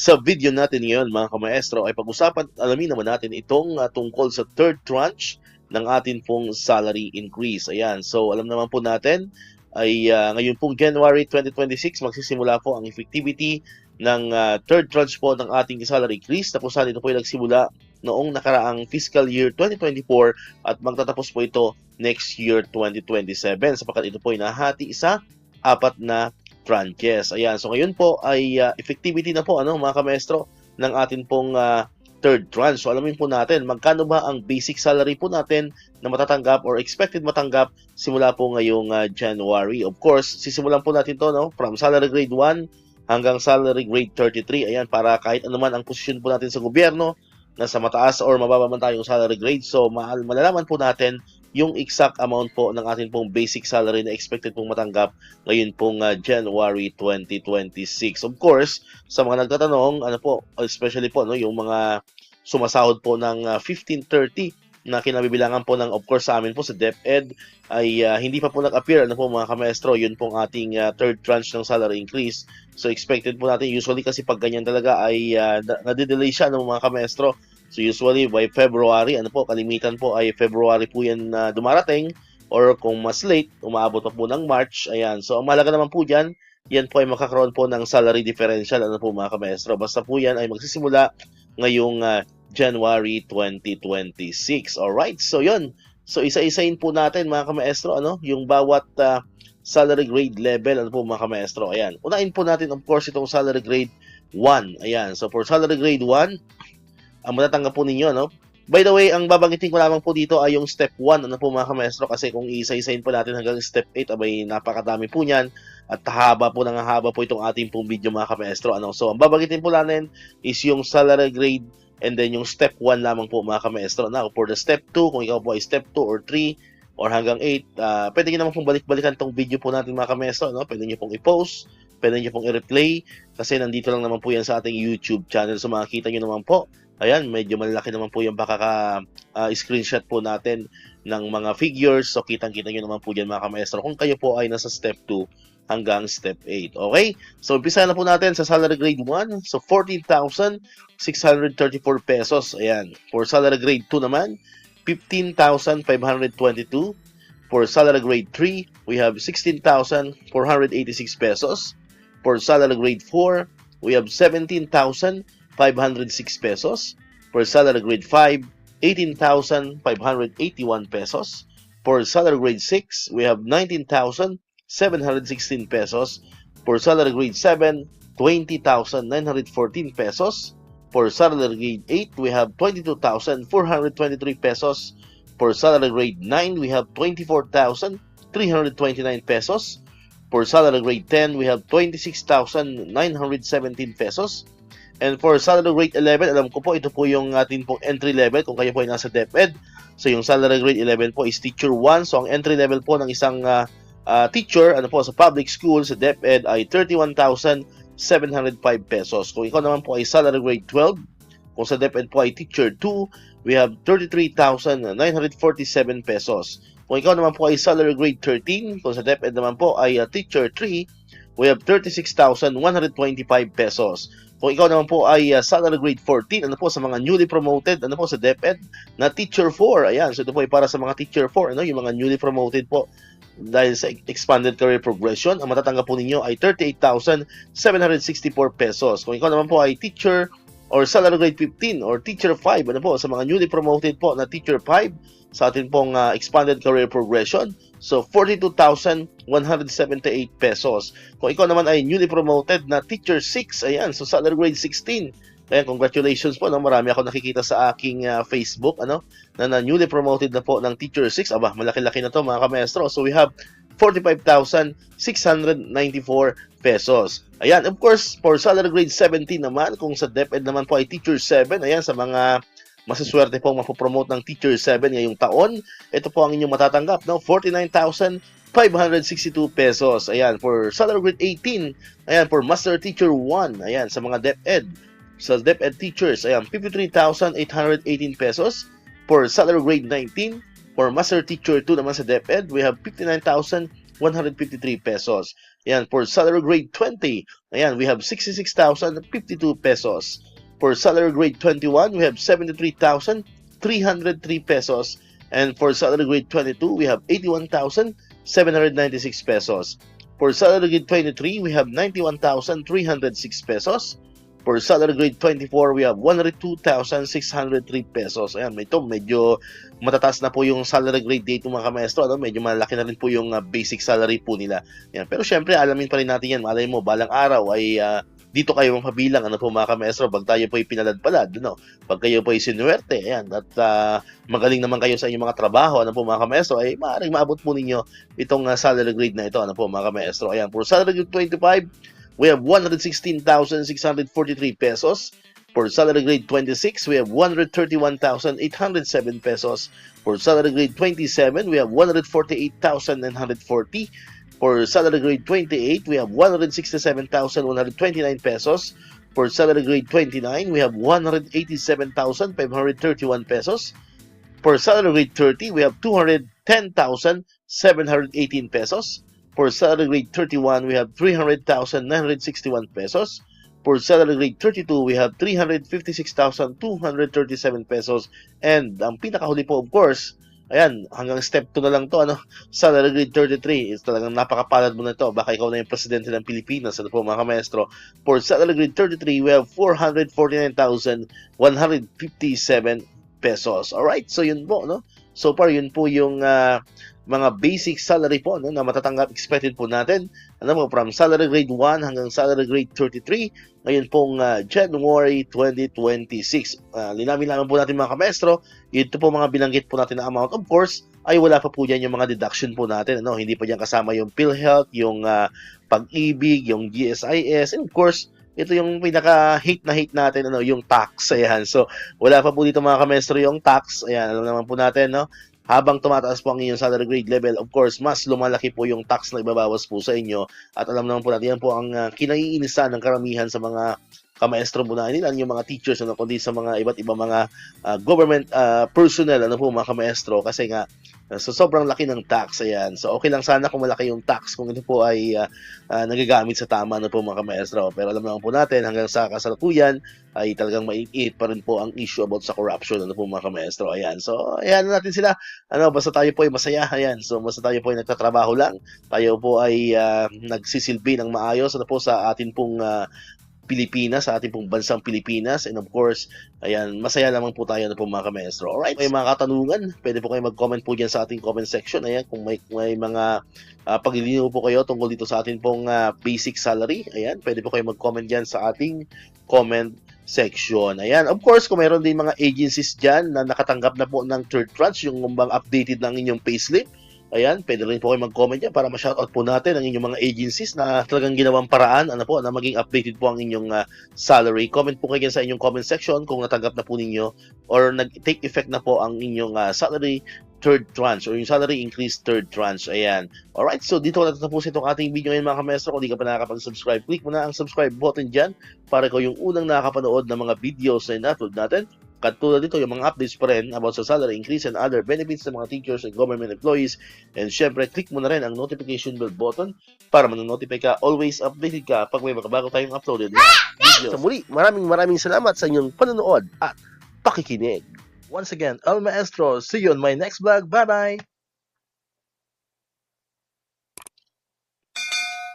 Sa video natin ngayon mga kamaestro ay pag-usapan at alamin naman natin itong tungkol sa third tranche ng atin pong salary increase. Ayan, so alam naman po natin ay ngayon pong January 2026 magsisimula po ang effectivity ng third tranche po ng ating salary increase na kung saan ito po ay nagsimula noong nakaraang fiscal year 2024 at magtatapos po ito next year 2027 sapagkat ito po ay nahati sa apat na tranches. Ayan, so ngayon po ay effectivity na po mga kamaestro ng atin pong third tranche. So alamin po natin magkano ba ang basic salary po natin na matatanggap or expected matanggap simula po ngayong January. Of course, sisimulan po natin to from salary grade 1 hanggang salary grade 33. Ayan, para kahit ano man ang posisyon po natin sa gobyerno, nasa mataas or mababa man tayong salary grade. So malalaman po natin yung exact amount po ng ating pong basic salary na expected pong matanggap ngayon pong January 2026. Of course, sa mga nagtatanong, especially po yung mga sumasahod po ng 1530 na kinabibilangan po ng, of course, sa amin po sa DepEd ay hindi pa po nag-appear mga kamaestro, yun pong ating third tranche ng salary increase. So expected po natin, usually kasi pag ganyan talaga ay nadidelay siya mga kamaestro. So usually by February, kalimitan po ay February po yan na dumarating, or kung mas late, umaabot pa po ng March. Ayan, so ang mahalaga naman po dyan, yan po ay makakaroon po ng salary differential mga kamaestro. Basta po yan ay magsisimula ngayong January 2026. Alright, so yun. So isa-isain po natin mga kamaestro, yung bawat salary grade level, mga kamaestro. Ayan, unahin po natin of course itong salary grade 1. Ayan, so for salary grade 1, ang matatanggap po ninyo, By the way, ang babanggitin ko lamang po dito ay yung step 1, mga kamaestro, kasi kung isa-isain po natin hanggang step 8, abay napakadami po niyan at haba po itong ating pong video mga kamaestro. So, ang babanggitin po natin is yung salary grade and then yung step 1 lamang po mga kamaestro. Now, for the step 2, kung ikaw po ay step 2 or 3 or hanggang 8, pwede nyo naman pong balik-balikan tong video po natin mga kamaestro, Pwede nyo pong i-post, pwede nyo pong i-replay kasi nandito lang naman po yan sa ating YouTube channel. So, makikita nyo naman po. Ayan, medyo malaki naman po yung screenshot po natin ng mga figures. So, kitang-kita nyo naman po dyan mga kamaestro kung kayo po ay nasa step 2 hanggang step 8. Okay? So, umpisa na po natin sa salary grade 1. So, 14,634 pesos. Ayan. For salary grade 2 naman, 15,522. For salary grade 3, we have 16,486 pesos. For salary grade 4, we have 17,506 pesos. For salary grade 5, 18,581 pesos. For salary grade 6, we have 19,716 pesos. For salary grade 7, 20,914 pesos. For salary grade 8, we have 22,423 pesos. For salary grade 9, we have 24,329 pesos. For salary grade 10, we have 26,917 pesos. And for salary grade 11, alam ko po, ito po yung atin pong entry level kung kayo po ay nasa DepEd. So yung salary grade 11 po is teacher 1. So ang entry level po ng isang teacher sa public school sa DepEd ay 31,705 pesos. Kung ikaw naman po ay salary grade 12, kung sa DepEd po ay teacher 2, we have 33,947 pesos. Kung ikaw naman po ay salary grade 13, kung sa DepEd naman po ay teacher 3, we have 36,125 pesos. Kung ikaw naman po ay salary grade 14, sa mga newly promoted, sa DepEd na teacher 4. Ayan, so ito po ay para sa mga teacher 4, yung mga newly promoted po dahil sa expanded career progression. Ang matatanggap po ninyo ay 38,764 pesos. Kung ikaw naman po ay teacher or salary grade 15 or teacher 5, sa mga newly promoted po na teacher 5 sa atin pong expanded career progression, so 42,178 pesos. Kung ikaw naman ay newly promoted na teacher 6, ayan, so salary grade 16. Ayan, congratulations po, marami ako nakikita sa aking Facebook, na newly promoted na po ng teacher 6. Aba, malaki-laki na to mga kamaestro. So we have 45,694 pesos. Ayan, of course, for salary grade 17 naman, kung sa DepEd naman po ay teacher 7, ayan, sa mga masaswerte po mapopromote ng teacher 7 ngayong taon, ito po ang inyong matatanggap, 49,562 pesos. Ayan, for salary grade 18, ayan, for master teacher 1, ayan, sa mga DepEd, sa DepEd teachers, ayan, 53,818 pesos. For salary grade 19, for master teacher 2 naman sa DepEd, we have 59,000 153 pesos. Ayan, for salary grade 20, ayan, we have 66,052 pesos. For salary grade 21, we have 73,303 pesos. And for salary grade 22, we have 81,796 pesos. For salary grade 23, we have 91,306 pesos. For salary grade 24, we have 102,603 pesos. Ayan, medyo matataas na po yung salary grade dito mga kamaestro. Ano? Medyo malaki na rin po yung basic salary po nila. Ayan, pero syempre, alamin pa rin natin yan. Malay mo, balang araw ay dito kayo mapabilang, ano po mga kamaestro, pag tayo po ay pinalad-palad, ano? Pag kayo po ay sinuwerte, ayan, at magaling naman kayo sa inyong mga trabaho, ano po mga kamaestro, ay maaaring maabot po ninyo itong salary grade na ito, ano po mga kamaestro. Ayan, for salary grade 25, we have 116,643 pesos. For salary grade 26, we have 131,807 pesos. For salary grade 27, we have 148,940. For salary grade 28, we have 167,129 pesos. For salary grade 29, we have 187,531 pesos. For salary grade 30, we have 210,718 pesos. For salary grade 31, we have 300,961 pesos. For salary grade 32, we have 356,237 pesos. And ang pinakahuli po, of course, ayan, hanggang step 2 na lang to, ano, salary grade 33, is talagang napakapalad mo na to. Baka ikaw na yung presidente ng Pilipinas, ano po mga maestro. For salary grade 33, we have 449,157 pesos. Alright, so yun po, no? So far, yun po yung mga basic salary po, no, na matatanggap, expected po natin. Ano po, from salary grade 1 hanggang salary grade 33, ngayon pong January 2026. Linawin lang po natin mga kamestro, ito po mga binanggit po natin na amount. Of course, ay wala pa po dyan yung mga deduction po natin. Ano? Hindi pa dyan kasama yung PhilHealth, yung Pag-ibig, yung GSIS, and of course, ito yung pinaka-hate na hate natin, ano, yung tax. Ayan. So, wala pa po dito mga kamestro yung tax. Ayan, alam naman po natin, no? Habang tumataas po ang inyong salary grade level, of course, mas lumalaki po yung tax na ibabawas po sa inyo. At alam naman po natin, yan po ang kinaiinisan ng karamihan sa mga kamaestro po na nila, yung mga teachers, ano, kundi sa mga iba't ibang mga government personnel, ano po mga kamaestro, kasi nga, so sobrang laki ng tax, ayan. So okay lang sana kung malaki yung tax, kung ito po ay nagagamit sa tama, ano po mga kamaestro. Pero alam naman po natin, hanggang sa kasalukuyan, ay talagang maiit pa rin po ang issue about sa corruption, ano po mga kamaestro, ayan. So ayan natin sila, ano, basta tayo po ay masaya, ayan. So basta tayo po ay nagtatrabaho lang, tayo po ay nagsisilbi ng maayos, ano po sa atin pong Pilipinas, sa ating pong bansang Pilipinas, and of course, ayan, masaya lamang po tayo na po mga ka-maestro. Alright, may mga katanungan, pwede po kayo mag-comment po dyan sa ating comment section. Ayan, kung may mga paglilinaw po kayo tungkol dito sa ating pong basic salary, ayan, pwede po kayo mag-comment dyan sa ating comment section. Ayan, of course, kung mayroon din mga agencies dyan na nakatanggap na po ng third tranche, yung bang updated ng inyong payslip, ayan, pwede rin po kayo mag-comment dyan para ma-shoutout po natin ang inyong mga agencies na talagang ginawang paraan, ano po, na maging updated po ang inyong salary. Comment po kayo sa inyong comment section kung natanggap na po ninyo or nag-take effect na po ang inyong salary third tranche or yung salary increase third tranche. Ayan. Alright, so dito natatapos itong ating video ngayon mga kamestro. Kung di ka pa nakakapag-subscribe, click mo na ang subscribe button dyan para ikaw yung unang nakakapanood ng mga videos na in-upload natin. Katulad dito, yung mga updates pa rin about sa salary increase and other benefits ng mga teachers and government employees. And syempre, click mo na rin ang notification bell button para man-notify ka, always updated ka pag may bago tayong uploaded na videos. Sa muli, maraming salamat sa inyong panonood at pakikinig. Once again, El Maestro, see you on my next vlog. Bye-bye!